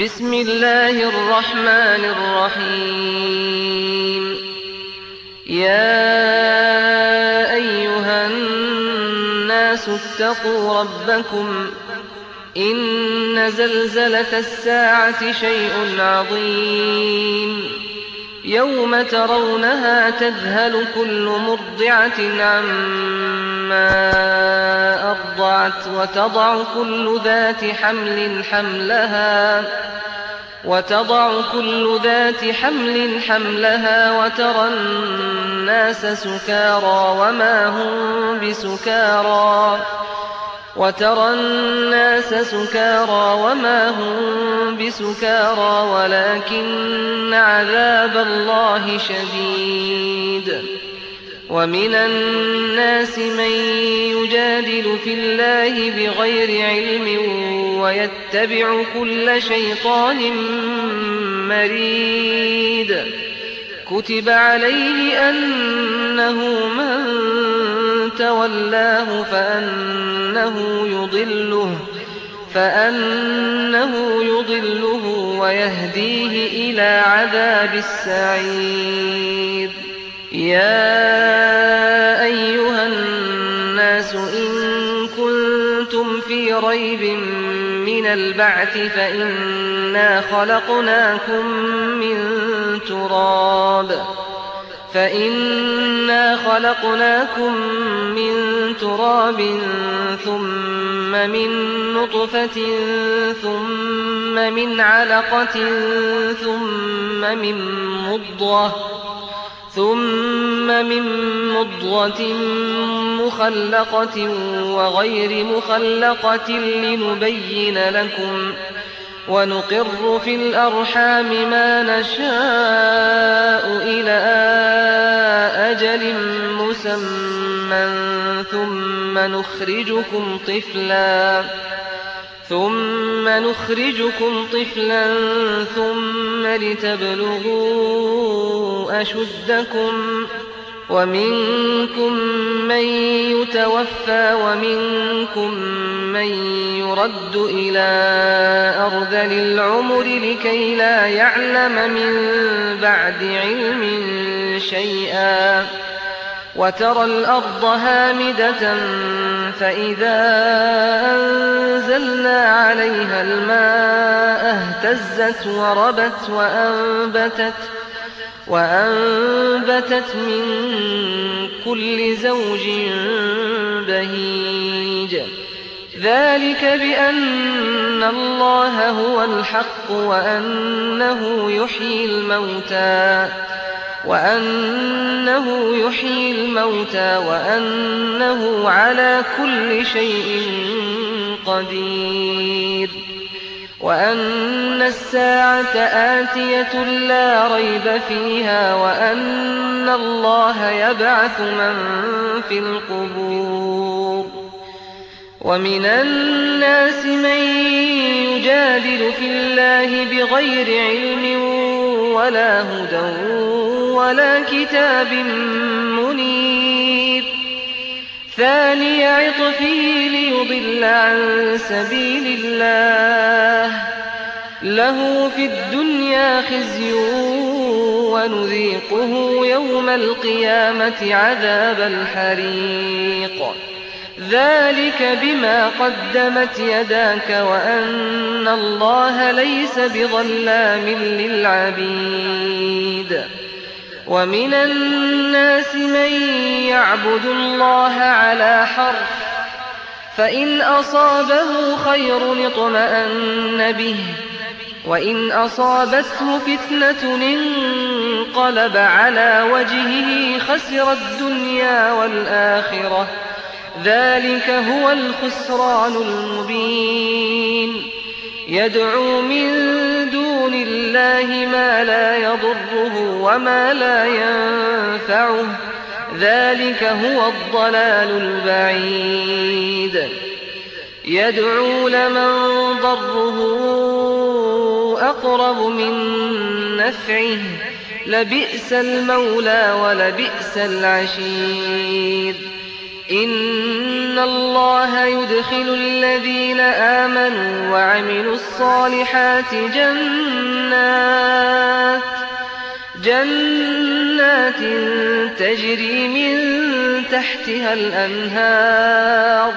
بسم الله الرحمن الرحيم. يا أيها الناس اتقوا ربكم إن زلزلة الساعة شيء عظيم يوم ترونها تذهل كل مرضعة عما أرضعت وتضع كل ذات حمل حملها وترى الناس سكارى وما هم بسكارى ولكن عذاب الله شديد. ومن الناس من يجادل في الله بغير علم ويتبع كل شيطان مريد. كتب عليه أنه من تولاه فأنه يضله ويهديه إلى عذاب السعير. يا أيها الناس إن كنتم في ريب من البعث فإنا خلقناكم من تراب ثم من نطفة ثم من علقة ثم من مضغة مخلقة وغير مخلقة لنبين لكم ونقر في الأرحام ما نشاء إلى أجل مسمى ثم نخرجكم طفلا ثم لتبلغوا أشدكم ومنكم من يتوفى ومنكم من يرد إلى أرذل العمر لكي لا يعلم من بعد علم شيئا. وترى الأرض هامدة فإذا أنزلنا عليها الماء اهتزت وربت وأنبتت من كل زوج بهيج. ذلك بأن الله هو الحق وأنه يحيي الموتى وأنه على كل شيء قدير. وأن الساعة آتية لا ريب فيها وأن الله يبعث من في القبور. ومن الناس من يجادل في الله بغير علم ولا هدى ولا كتاب منير. ثاني عطفه ليضل عن سبيل الله له في الدنيا خزي ونذيقه يوم القيامة عذاب الحريق. ذلك بما قدمت يداك وأن الله ليس بظلام للعبيد. ومن الناس من يعبد الله على حرف فإن أصابه خير اطمأن به وإن أصابته فتنة انقلب على وجهه خسر الدنيا والآخرة. ذلك هو الخسران المبين. يدعو من دون الله ما لا يضره وما لا ينفعه. ذلك هو الضلال البعيد. يدعو لمن ضره أقرب من نفعه لبئس المولى ولبئس العشير. إِنَّ اللَّهَ يُدْخِلُ الَّذِينَ آمَنُوا وَعَمِلُوا الصَّالِحَاتِ جَنَّاتٍ تَجْرِي مِن تَحْتِهَا الْأَنْهَارُ ۚ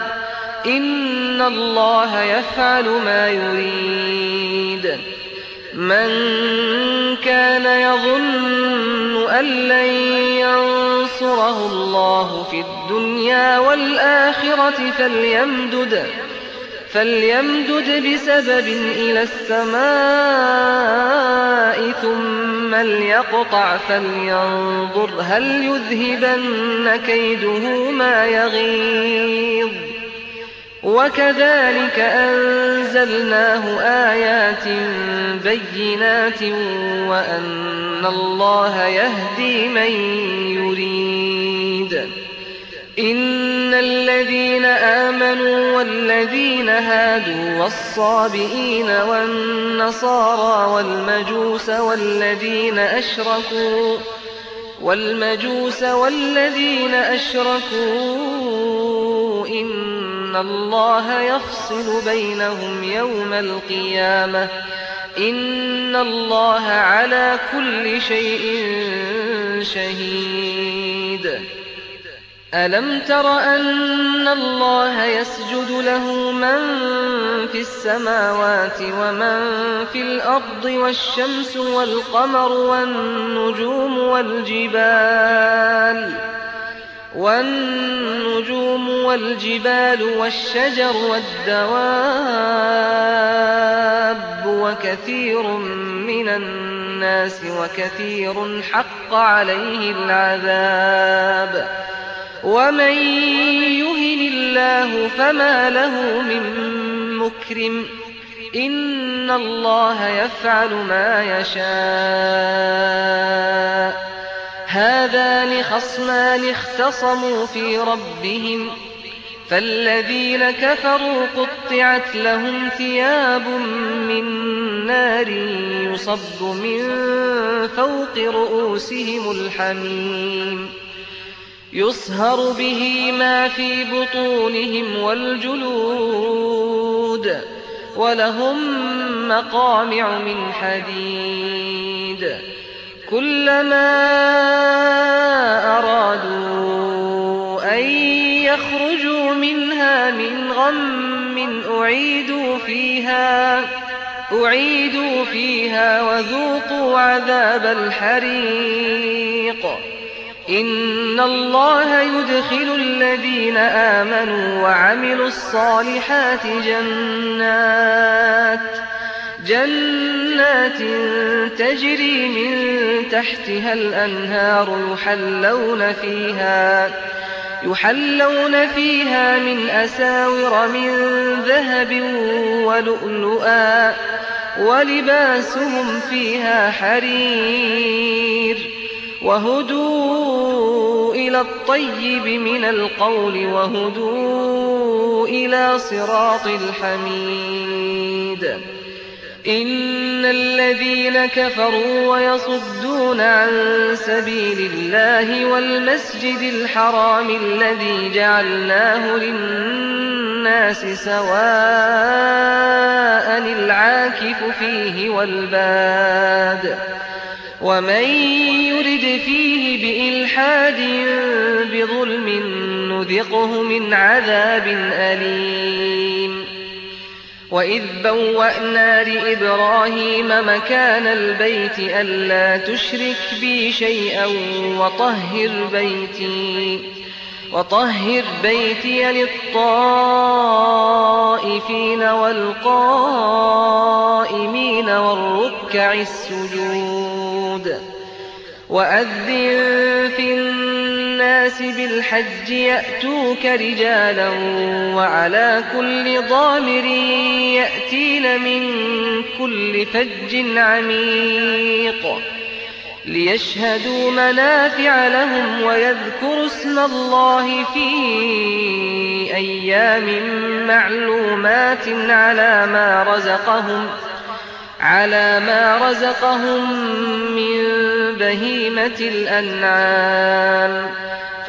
إِنَّ اللَّهَ يَفْعَلُ مَا يُرِيدُ مَن كَانَ يَظُنُّ أَن لَّن يَنصُرَهُ اللَّهُ فِي الدُّنْيَا وَالْآخِرَةِ فَلْيَمْدُدْ بِسَبَبٍ إِلَى السَّمَاءِ ثُمَّ لْيَقْطَعْ فَلْيَنظُرْ هَلْ يُذْهِبَنَّ كَيْدُهُ مَا يَغِيظُ وَكَذَٰلِكَ أَنزَلْنَاهُ آيَاتٍ بَيِّنَاتٍ وَأَنَّ اللَّهَ يَهْدِي مَن يُرِيدُ إِنَّ الَّذِينَ آمَنُوا وَالَّذِينَ هَادُوا وَالصَّابِئِينَ وَالنَّصَارَىٰ وَالْمَجُوسَ وَالَّذِينَ أَشْرَكُوا إِنَّ اللَّهَ يَفْصِلُ بَيْنَهُمْ يَوْمَ الْقِيَامَةِ ۚ إِنَّ اللَّهَ عَلَىٰ كُلِّ شَيْءٍ شَهِيدٌ أَلَمْ تَرَ أَنَّ اللَّهَ يَسْجُدُ لَهُ مَن فِي السَّمَاوَاتِ وَمَن فِي الْأَرْضِ وَالشَّمْسُ وَالْقَمَرُ وَالنُّجُومُ وَالْجِبَالُ وَالشَّجَرُ وَالدَّوَابُّ وَكَثِيرٌ مِّنَ النَّاسِ وَكَثِيرٌ حَقَّ عَلَيْهِ الْعَذَابُ وَمَن يُهِنِ اللَّهُ فَمَا لَهُ مِن مُّكْرِمٍ ۚ إِنَّ اللَّهَ يَفْعَلُ مَا يَشَاءُ هَٰذَانِ خَصْمَانِ اخْتَصَمُوا فِي رَبِّهِمْ ۖ فَالَّذِينَ كَفَرُوا قُطِّعَتْ لَهُمْ ثِيَابٌ مِّن نَّارٍ يُصَبُّ مِن فَوْقِ رُءُوسِهِمُ الْحَمِيمُ يُصْهَرُ بِهِ مَا فِي بُطُونِهِمْ وَالْجُلُودُ وَلَهُم مَّقَامِعُ مِنْ حَدِيدٍ كُلَّمَا أَرَادُوا أَن يَخْرُجُوا مِنْهَا مِنْ غَمٍّ أُعِيدُوا فِيهَا وَذُوقُوا عَذَابَ الْحَرِيقِ إِنَّ اللَّهَ يُدْخِلُ الَّذِينَ آمَنُوا وَعَمِلُوا الصَّالِحَاتِ جَنَّاتٍ تَجْرِي مِن تَحْتِهَا الْأَنْهَارُ يُحَلَّوْنَ فِيهَا مِنْ أَسَاوِرَ مِن ذَهَبٍ وَلُؤْلُؤًا وَلِبَاسُهُمْ فِيهَا حَرِيرٌ وَهُدُوا إِلَى الطَّيِّبِ مِنَ الْقَوْلِ وَهُدُوا إِلَىٰ صِرَاطِ الْحَمِيدِ إِنَّ الَّذِينَ كَفَرُوا وَيَصُدُّونَ عَن سَبِيلِ اللَّهِ وَالْمَسْجِدِ الْحَرَامِ الَّذِي جَعَلْنَاهُ لِلنَّاسِ سَوَاءً الْعَاكِفُ فِيهِ وَالْبَادِ وَمَن يُرِدْ فِيهِ بِإِلْحَادٍ بِظُلْمٍ نُّذِقْهُ مِنْ عَذَابٍ أَلِيمٍ وَإِذْ بَوَّأْنَا لِإِبْرَاهِيمَ مَكَانَ الْبَيْتِ أَلَّا تُشْرِكْ بِي شَيْئًا وَطَهِّرْ بَيْتِيَ لِلطَّائِفِينَ وَالْقَائِمِينَ وَالرُّكَّعِ السُّجُودِ وَأَذِّن فِي النَّاسِ بِالْحَجِّ يَأْتُوكَ رِجَالًا وَعَلَىٰ كُلِّ ضَامِرٍ يَأْتِينَ مِن كُلِّ فَجٍّ عَمِيقٍ لِّيَشْهَدُوا مَنَافِعَ لَهُمْ وَيَذْكُرُوا اسْمَ اللَّهِ فِي أَيَّامٍ مَّعْلُومَاتٍ عَلَىٰ مَا رَزَقَهُم مِّن بَهِيمَةِ الْأَنْعَامِ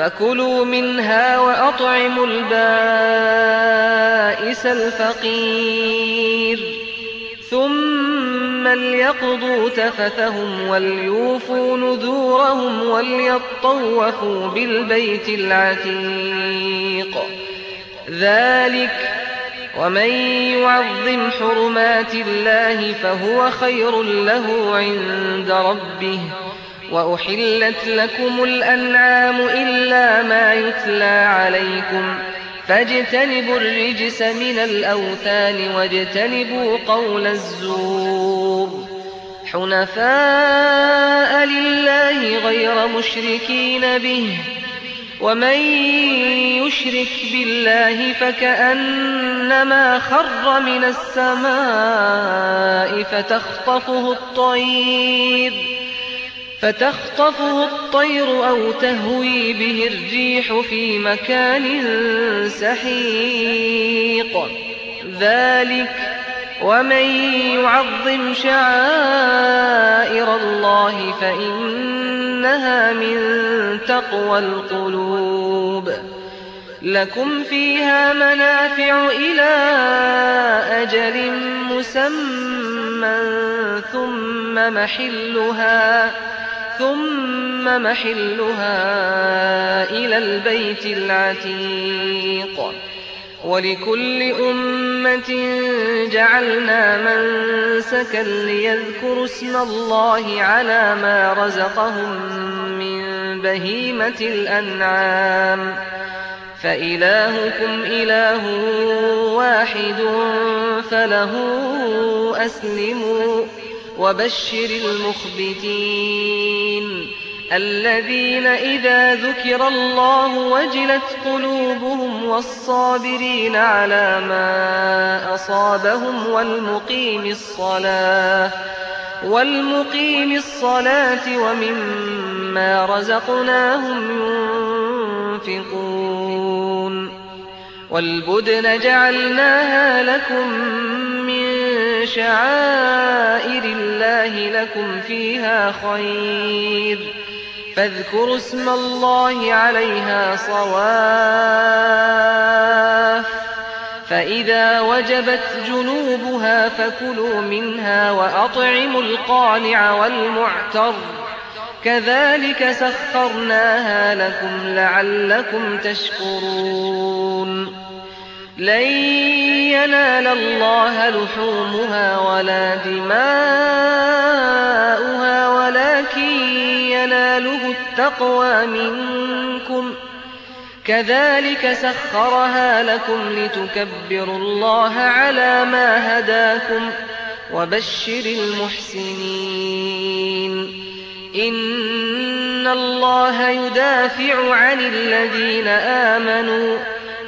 فكلوا منها وأطعموا البائس الفقير ثم ليقضوا تفثهم وليوفوا نذورهم وليطوفوا بالبيت العتيق ذلك ومن يعظم حرمات الله فهو خير له عند ربه وأحلت لكم الأنعام إلا ما يتلى عليكم فاجتنبوا الرجس من الأوثان واجتنبوا قول الزور حنفاء لله غير مشركين به ومن يشرك بالله فكأنما خر من السماء فتخطفه الطير أو تهوي به الريح في مكان سحيق ذلك ومن يعظم شعائر الله فإنها من تقوى القلوب لكم فيها منافع إلى أجل مسمى ثم محلها إلى البيت العتيق ولكل أمة جعلنا منسكا ليذكروا اسم الله على ما رزقهم من بهيمة الأنعام فإلهكم إله واحد فله أسلموا وبشر المخبتين الذين إذا ذكر الله وجلت قلوبهم والصابرين على ما أصابهم والمقيم الصلاة ومما رزقناهم ينفقون والبدن جعلناها لكم من شعائر الله لكم فيها خير فاذكروا اسم الله عليها صواف فإذا وجبت جنوبها فكلوا منها وأطعموا القانع والمعتر كذلك سخرناها لكم لعلكم تشكرون لن ينال الله لحومها ولا دماؤها ولكن يناله التقوى منكم كذلك سخرها لكم لتكبروا الله على ما هداكم وبشر المحسنين إن الله يدافع عن الذين آمنوا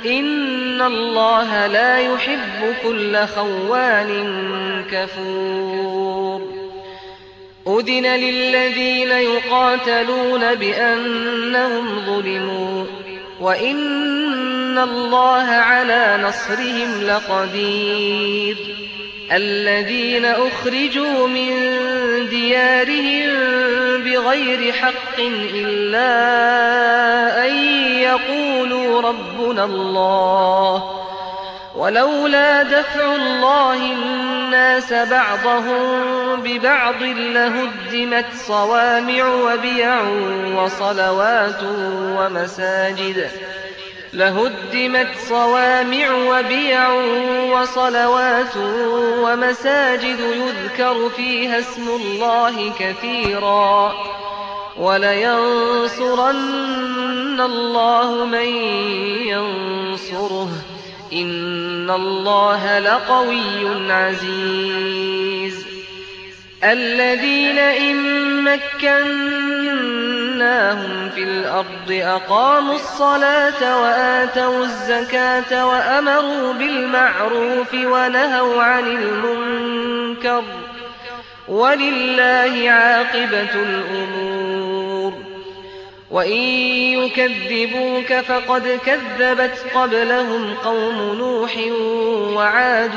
إن الله لا يحب كل خوان كفور أذن للذين يقاتلون بأنهم ظلموا وإن الله على نصرهم لقدير الذين أخرجوا من ديارهم بغير حق إلا أن يقولوا ربنا الله ولولا دفع الله الناس بعضهم ببعض لهدمت صوامع وبيع وصلوات ومساجد يذكر فيها اسم الله كثيرا ولينصرن الله من ينصره إن الله لقوي عزيز الذين إن مكناهم في الأرض أقاموا الصلاة وآتوا الزكاة وأمروا بالمعروف ونهوا عن المنكر ولله عاقبة الأمور وإن يكذبوك فقد كذبت قبلهم قوم نوح وعاد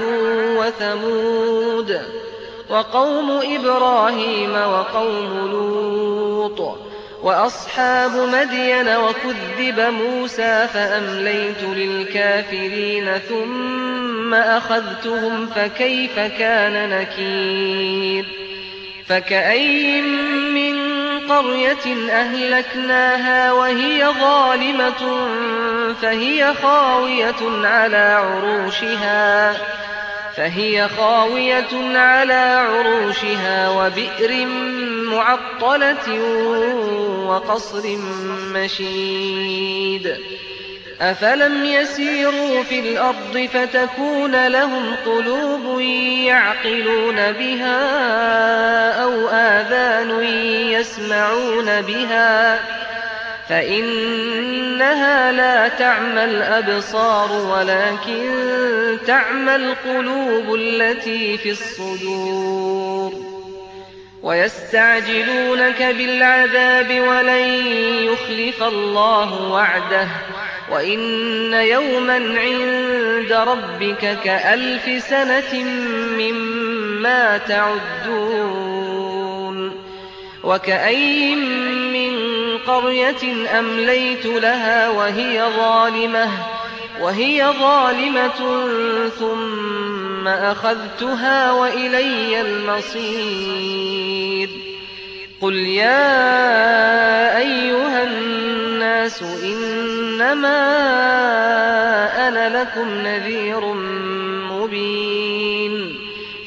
وثمود وقوم إبراهيم وقوم لوط وأصحاب مدين وكذب موسى فأمليت للكافرين ثم أخذتهم فكيف كان نكير فكأين من قرية أهلكناها وهي ظالمة فهي خاوية على عروشها وبئر معطلة وقصر مشيد أفلم يسيروا في الأرض فتكون لهم قلوب يعقلون بها أو آذان يسمعون بها فإنها لا تعمى الأبصار ولكن تعمى القلوب التي في الصدور ويستعجلونك بالعذاب ولن يخلف الله وعده وإن يوما عند ربك كألف سنة مما تعدون وكأين من قرية أمليت لها وهي ظالمة ثم أخذتها وإلي المصير قل يا أيها الناس إنما أنا لكم نذير مبين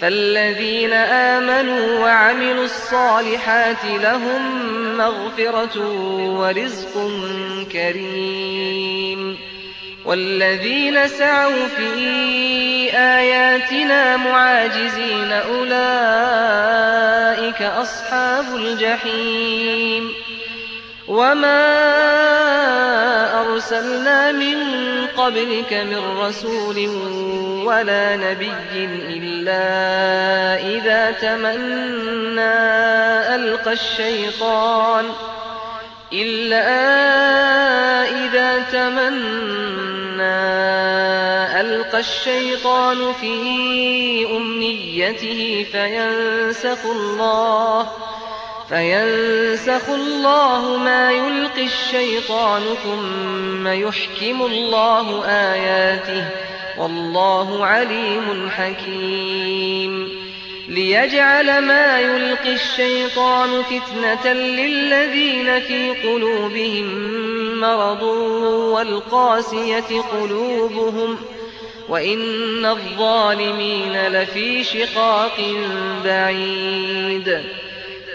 فالذين آمنوا وعملوا الصالحات لهم مغفرة ورزق كريم والذين سعوا في آياتنا معاجزين أولئك أصحاب الجحيم وما أرسلنا من قبلك من رسول ولا نبي إلا إذا تمنى ألقى الشيطان في أمنيته فينسخ الله ما يلقي الشيطان ثم يحكم الله آياته والله عليم حكيم ليجعل ما يلقي الشيطان فتنة للذين في قلوبهم مرض والقاسية قلوبهم وإن الظالمين لفي شقاق بعيد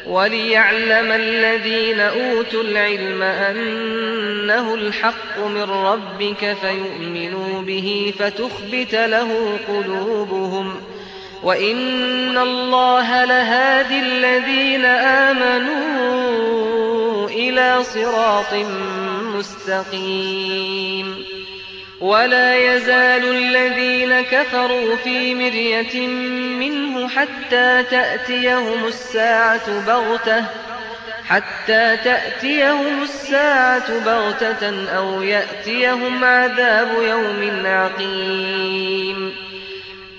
وليعلم الذين أوتوا العلم أنه الحق من ربك فيؤمنوا به فتخبت له قلوبهم وإن الله لهادي الذين آمنوا إلى صراط مستقيم ولا يزال الذين كفروا في مرية منه حتى تأتيهم الساعة بغتة أو يأتيهم عذاب يوم عقيم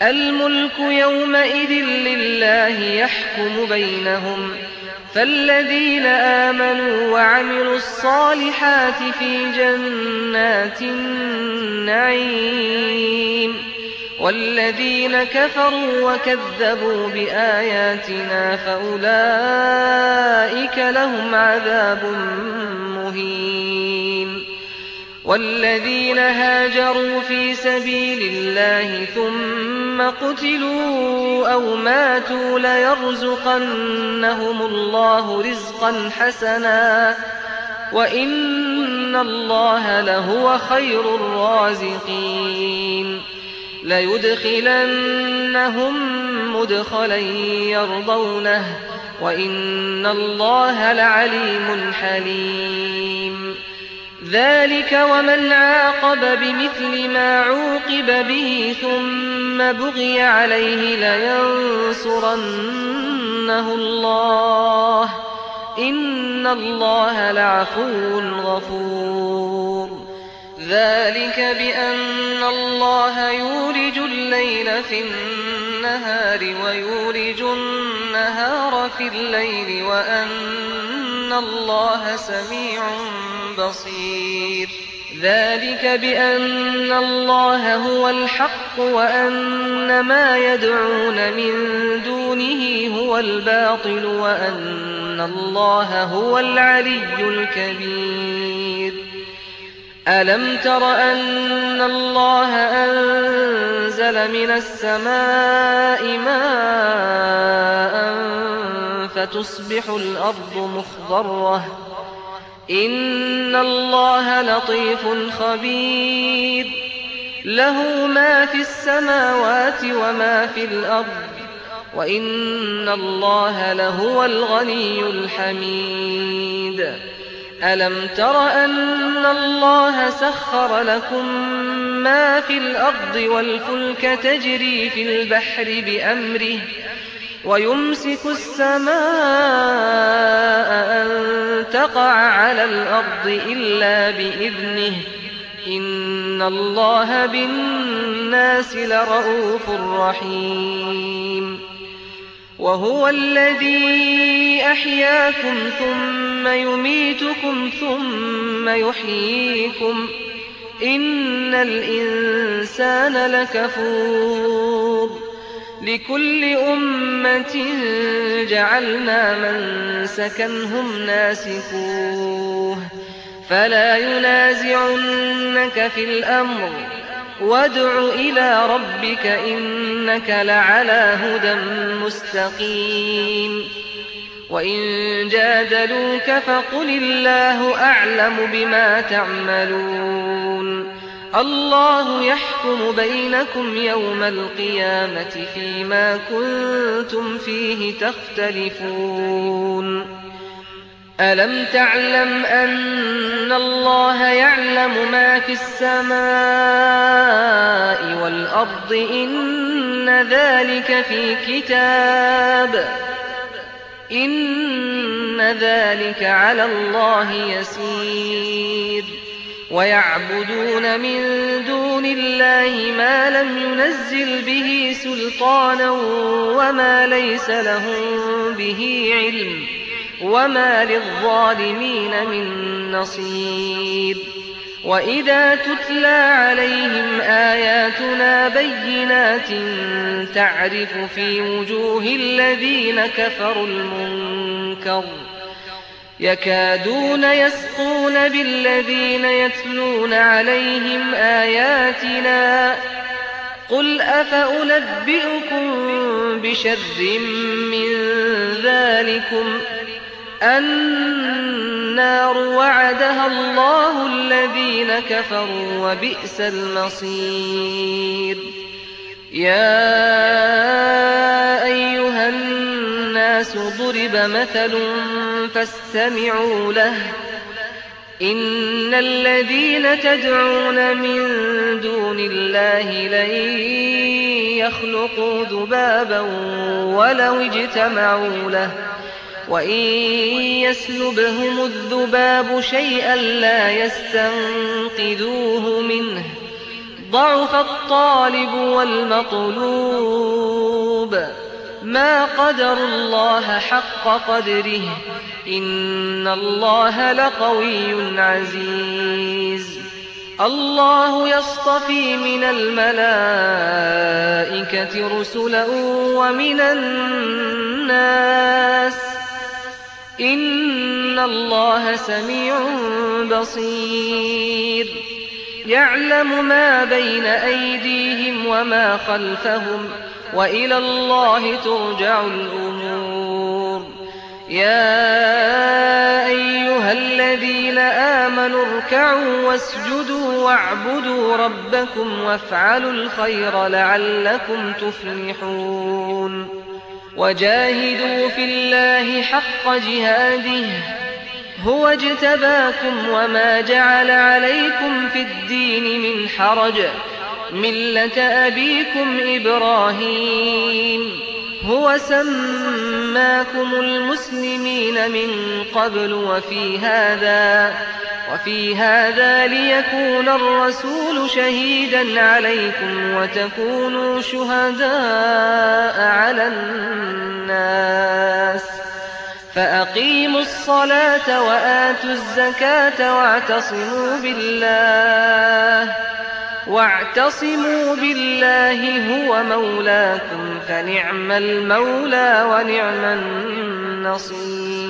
الملك يومئذ لله يحكم بينهم فالذين آمنوا وعملوا الصالحات في جنات النعيم والذين كفروا وكذبوا بآياتنا فأولئك لهم عذاب مهين والذين هاجروا في سبيل الله ثم قتلوا أو ماتوا ليرزقنهم الله رزقا حسنا وإن الله لهو خير الرازقين ليدخلنهم مدخلا يرضونه وإن الله لعليم حليم ذلك ومن عاقب بمثل ما عوقب به ثم بغي عليه لينصرنه الله إن الله لعفو غفور ذلك بأن الله يولج الليل في النهار ويولج النهار في الليل وأن إِنَّ اللَّهَ سَمِيعٌ بَصِيرٌ ذَلِكَ بِأَنَّ اللَّهَ هُوَ الْحَقُّ وَأَنَّ مَا يَدْعُونَ مِن دُونِهِ هُوَ الْبَاطِلُ وَأَنَّ اللَّهَ هُوَ الْعَلِيُّ الْكَبِيرُ أَلَمْ تَرَ أَنَّ اللَّهَ أَنزَلَ مِنَ السَّمَاءِ مَاءً فَتُصْبِحُ الْأَرْضُ مُخْضَرَّةً إِنَّ اللَّهَ لَطِيفٌ خَبِيرٌ لَهُ مَا فِي السَّمَاوَاتِ وَمَا فِي الْأَرْضِ وَإِنَّ اللَّهَ لَهُوَ الْغَنِيُّ الْحَمِيدُ أَلَمْ تَرَ أَنَّ اللَّهَ سَخَّرَ لَكُم مَّا فِي الْأَرْضِ وَالْفُلْكَ تَجْرِي فِي الْبَحْرِ بِأَمْرِهِ وَيُمْسِكُ السَّمَاءَ أَن تَقَعَ عَلَى الْأَرْضِ إِلَّا بِإِذْنِهِ ۗ إِنَّ اللَّهَ بِالنَّاسِ لَرَءُوفٌ رَّحِيمٌ وَهُوَ الَّذِي أَحْيَاكُمْ ثُمَّ يُمِيتُكُمْ ثُمَّ يُحْيِيكُمْ ۗ إِنَّ الْإِنسَانَ لَكَفُورٌ لِكُلِّ أُمَّةٍ جَعَلْنَا مَنسَكًا هُمْ نَاسِكُوهُ فَلَا يُنَازِعُنَّكَ فِي الْأَمْرِ وَادْعُ إِلَىٰ رَبِّكَ إِنَّكَ لَعَلَىٰ هُدًى مُّسْتَقِيمٍ وَإِن جَادَلُوكَ فَقُلِ اللَّهُ أَعْلَمُ بِمَا تَعْمَلُونَ اللَّهُ يَحْكُمُ بَيْنَكُمْ يَوْمَ الْقِيَامَةِ فِيمَا كُنتُمْ فِيهِ تَخْتَلِفُونَ أَلَمْ تَعْلَمْ أَنَّ اللَّهَ يَعْلَمُ مَا فِي السَّمَاءِ وَالْأَرْضِ إِنَّ ذَلِكَ فِي كِتَابٍ إِنَّ ذَلِكَ عَلَى اللَّهِ يَسِيرٌ وَيَعْبُدُونَ مِن دُونِ اللَّهِ مَا لَمْ يُنَزِّلْ بِهِ سُلْطَانًا وَمَا لَيْسَ لَهُم بِهِ عِلْمٌ وَمَا لِلظَّالِمِينَ مِن نَّصِيرٍ وَإِذَا تُتْلَىٰ عَلَيْهِمْ آيَاتُنَا بَيِّنَاتٍ تَعْرِفُ فِي وُجُوهِ الَّذِينَ كَفَرُوا الْمُنكَرَ يَكَادُونَ يَسْطُونَ بِالَّذِينَ يَتْلُونَ عَلَيْهِمْ آيَاتِنَا قُلْ أَفَأُنَبِّئُكُم بِشَرٍّ مِّن ذَٰلِكُمْ النَّارُ وَعَدَهَا اللَّهُ الَّذِينَ كَفَرُوا وَبِئْسَ الْمَصِيرُ يَا أَيُّهَا النَّاسُ ضُرِبَ مَثَلٌ فَاسْتَمِعُوا لَهُ إِنَّ الَّذِينَ تَدْعُونَ مِن دُونِ اللَّهِ لَن يَخْلُقُوا ذُبَابًا وَلَوِ اجْتَمَعُوا لَهُ وَإِن يَسْلُبْهُمُ الذُّبَابُ شَيْئًا لَّا يَسْتَنقِذُوهُ مِنْهُ ضَعُفَ الطَّالِبُ وَالْمَطْلُوبُ مَا قَدَرُوا اللَّهَ حَقَّ قَدْرِهِ إِنَّ اللَّهَ لَقَوِيٌّ عَزِيزٌ اللَّهُ يَصْطَفِي مِنَ الْمَلَائِكَةِ رُسُلًا وَمِنَ النَّاسِ ۚ إِنَّ اللَّهَ سَمِيعٌ بَصِيرٌ يَعْلَمُ مَا بَيْنَ أَيْدِيهِمْ وَمَا خَلْفَهُمْ وَإِلَى اللَّهِ تُرْجَعُ الْأُمُورُ يَا أَيُّهَا الَّذِينَ آمَنُوا ارْكَعُوا وَاسْجُدُوا وَاعْبُدُوا رَبَّكُمْ وَافْعَلُوا الْخَيْرَ لَعَلَّكُمْ تُفْلِحُونَ وَجَاهِدُوا فِي اللَّهِ حَقَّ جِهَادِهِ هُوَ اجْتَبَاكُمْ وَمَا جَعَلَ عَلَيْكُمْ فِي الدِّينِ مِنْ حَرَجٍ مِّلَّةَ أَبِيكُمْ إِبْرَاهِيمَ هُوَ سَمَّاكُمُ الْمُسْلِمِينَ مِن قَبْلُ وَفِي هَٰذَا لِيَكُونَ الرَّسُولُ شَهِيدًا عَلَيْكُمْ وَتَكُونُوا شُهَدَاءَ عَلَى النَّاسِ ۚ فأقيموا الصلاة وآتوا الزكاة واعتصموا بالله هو مولاكم فنعم المولى ونعم النصير.